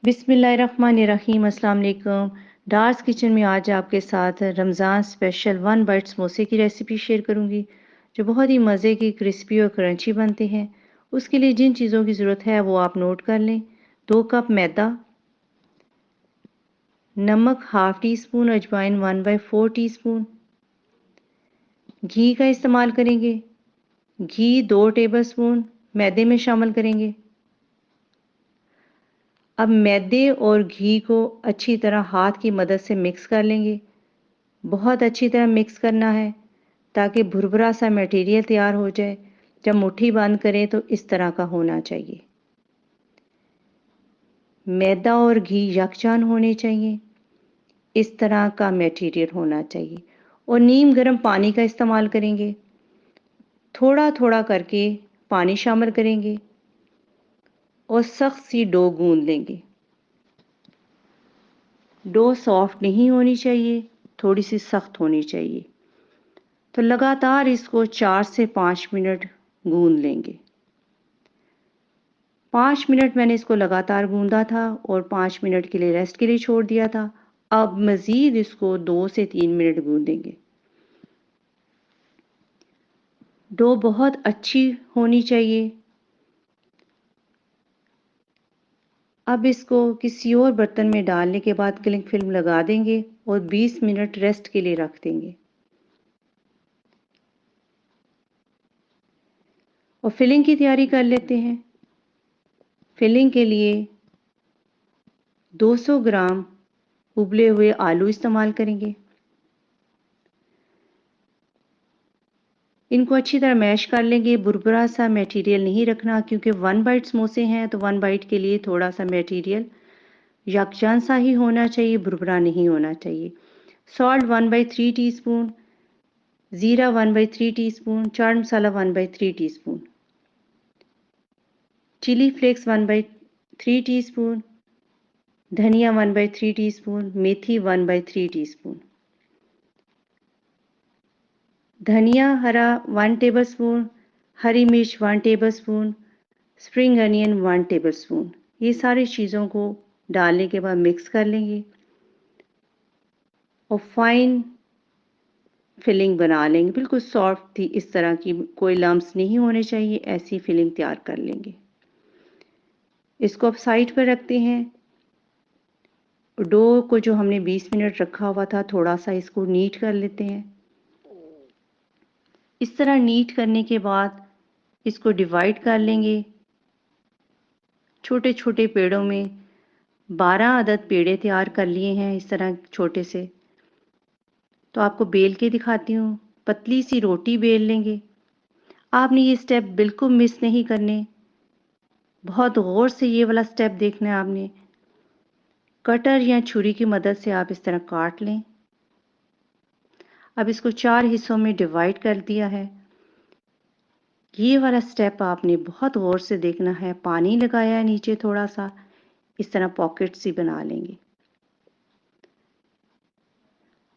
बिस्मिल्लाहिर्रहमानिर्रहीम। अस्सलाम वालेकुम। डार्स किचन में आज आपके साथ रमज़ान स्पेशल वन बाइट समोसे की रेसिपी शेयर करूंगी जो बहुत ही मज़े की क्रिस्पी और क्रंची बनते हैं। उसके लिए जिन चीज़ों की ज़रूरत है वो आप नोट कर लें। 2 कप मैदा, नमक हाफ़ टी स्पून, अजवाइन 1/4 टीस्पून, घी का इस्तेमाल करेंगे। घी 2 टेबल स्पून मैदे में शामिल करेंगे। अब मैदे और घी को अच्छी तरह हाथ की मदद से मिक्स कर लेंगे। बहुत अच्छी तरह मिक्स करना है ताकि भुरभुरा सा मटेरियल तैयार हो जाए। जब मुट्ठी बंद करें तो इस तरह का होना चाहिए। मैदा और घी यकजान होने चाहिए, इस तरह का मटेरियल होना चाहिए। और नीम गर्म पानी का इस्तेमाल करेंगे। थोड़ा थोड़ा करके पानी शामिल करेंगे और सख्त सी डो गूंद लेंगे। डो सॉफ्ट नहीं होनी चाहिए, थोड़ी सी सख्त होनी चाहिए। तो लगातार इसको 4 से 5 मिनट गूंद लेंगे। 5 मिनट मैंने इसको लगातार गूंदा था और 5 मिनट के लिए रेस्ट के लिए छोड़ दिया था। अब मज़ीद इसको 2 से 3 मिनट गूंदेंगे। डो बहुत अच्छी होनी चाहिए। अब इसको किसी और बर्तन में डालने के बाद क्लिंग फिल्म लगा देंगे और 20 मिनट रेस्ट के लिए रख देंगे। और फिलिंग की तैयारी कर लेते हैं। फिलिंग के लिए 200 ग्राम उबले हुए आलू इस्तेमाल करेंगे। इनको अच्छी तरह मैश कर लेंगे। बुरबुरा सा मटेरियल नहीं रखना क्योंकि 1 बाइट समोसे हैं तो 1 बाइट के लिए थोड़ा सा मटेरियल यकजान सा ही होना चाहिए, बुरबुरा नहीं होना चाहिए। सॉल्ट 1/3 टीस्पून, ज़ीरा 1/3 teaspoon, chaat masala 1/3 teaspoon, chilli flakes 1/3 teaspoon, धनिया 1/3 टीस्पून, मेथी 1/3 टीस्पून, धनिया हरा 1 टेबलस्पून, हरी मिर्च 1 टेबलस्पून, स्प्रिंग अनियन 1 टेबलस्पून। ये सारी चीज़ों को डालने के बाद मिक्स कर लेंगे और फाइन फिलिंग बना लेंगे। बिल्कुल सॉफ्ट थी, इस तरह की कोई लम्स नहीं होने चाहिए, ऐसी फिलिंग तैयार कर लेंगे। इसको अब साइड पर रखते हैं। डो को जो हमने 20 मिनट रखा हुआ था, थोड़ा सा इसको नीट कर लेते हैं। इस तरह नीट करने के बाद इसको डिवाइड कर लेंगे छोटे छोटे पेड़ों में। 12 अदद पेड़े तैयार कर लिए हैं इस तरह छोटे से। तो आपको बेल के दिखाती हूँ। पतली सी रोटी बेल लेंगे। आपने ये स्टेप बिल्कुल मिस नहीं करने, बहुत गौर से ये वाला स्टेप देखना है आपने। कटर या छुरी की मदद से आप इस तरह काट लें। अब इसको 4 हिस्सों में डिवाइड कर दिया है। ये वाला स्टेप आपने बहुत गौर से देखना है। पानी लगाया है नीचे थोड़ा सा, इस तरह पॉकेट्स ही बना लेंगे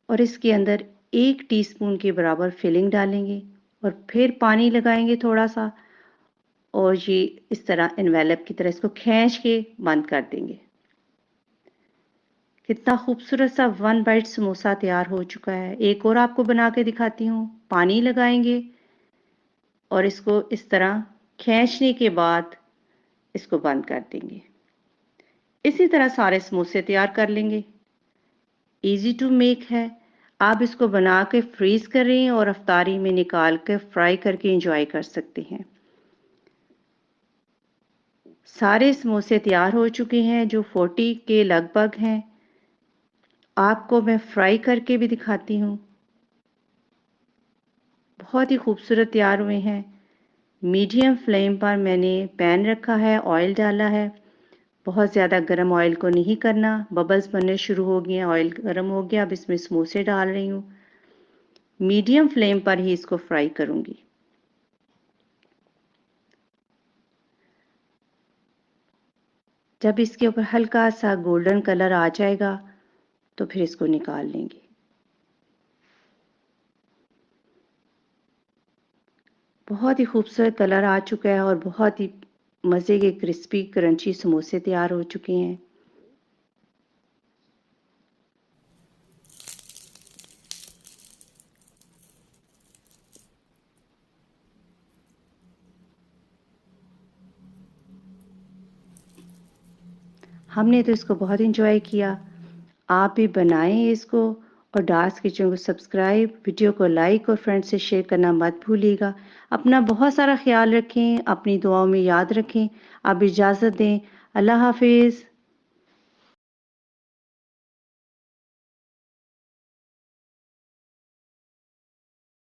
और इसके अंदर 1 टीस्पून के बराबर फिलिंग डालेंगे और फिर पानी लगाएंगे थोड़ा सा और ये इस तरह एनवेलप की तरह इसको खींच के बंद कर देंगे। कितना खूबसूरत सा 1 बाइट समोसा तैयार हो चुका है। एक और आपको बना के दिखाती हूँ। पानी लगाएंगे और इसको इस तरह खींचने के बाद इसको बंद कर देंगे। इसी तरह सारे समोसे तैयार कर लेंगे। इजी टू मेक है। आप इसको बना के फ्रीज करें और अफ्तारी में निकाल कर फ्राई करके एंजॉय कर सकते हैं। सारे समोसे तैयार हो चुके हैं जो 40 के लगभग हैं। आपको मैं फ्राई करके भी दिखाती हूँ। बहुत ही खूबसूरत तैयार हुए हैं। मीडियम फ्लेम पर मैंने पैन रखा है, ऑयल डाला है। बहुत ज़्यादा गर्म ऑयल को नहीं करना। बबल्स बनने शुरू हो गए हैं, ऑयल गर्म हो गया। अब इसमें समोसे डाल रही हूँ। मीडियम फ्लेम पर ही इसको फ्राई करूँगी। जब इसके ऊपर हल्का सा गोल्डन कलर आ जाएगा तो फिर इसको निकाल लेंगे। बहुत ही खूबसूरत कलर आ चुका है और बहुत ही मज़े के क्रिस्पी क्रंची समोसे तैयार हो चुके हैं। हमने तो इसको बहुत एंजॉय किया। आप भी बनाएं इसको और डार्स किचन को सब्सक्राइब, वीडियो को लाइक और फ्रेंड्स से शेयर करना मत भूलिएगा। अपना बहुत सारा ख्याल रखें, अपनी दुआओं में याद रखें। आप इजाज़त दें। अल्लाह हाफिज़।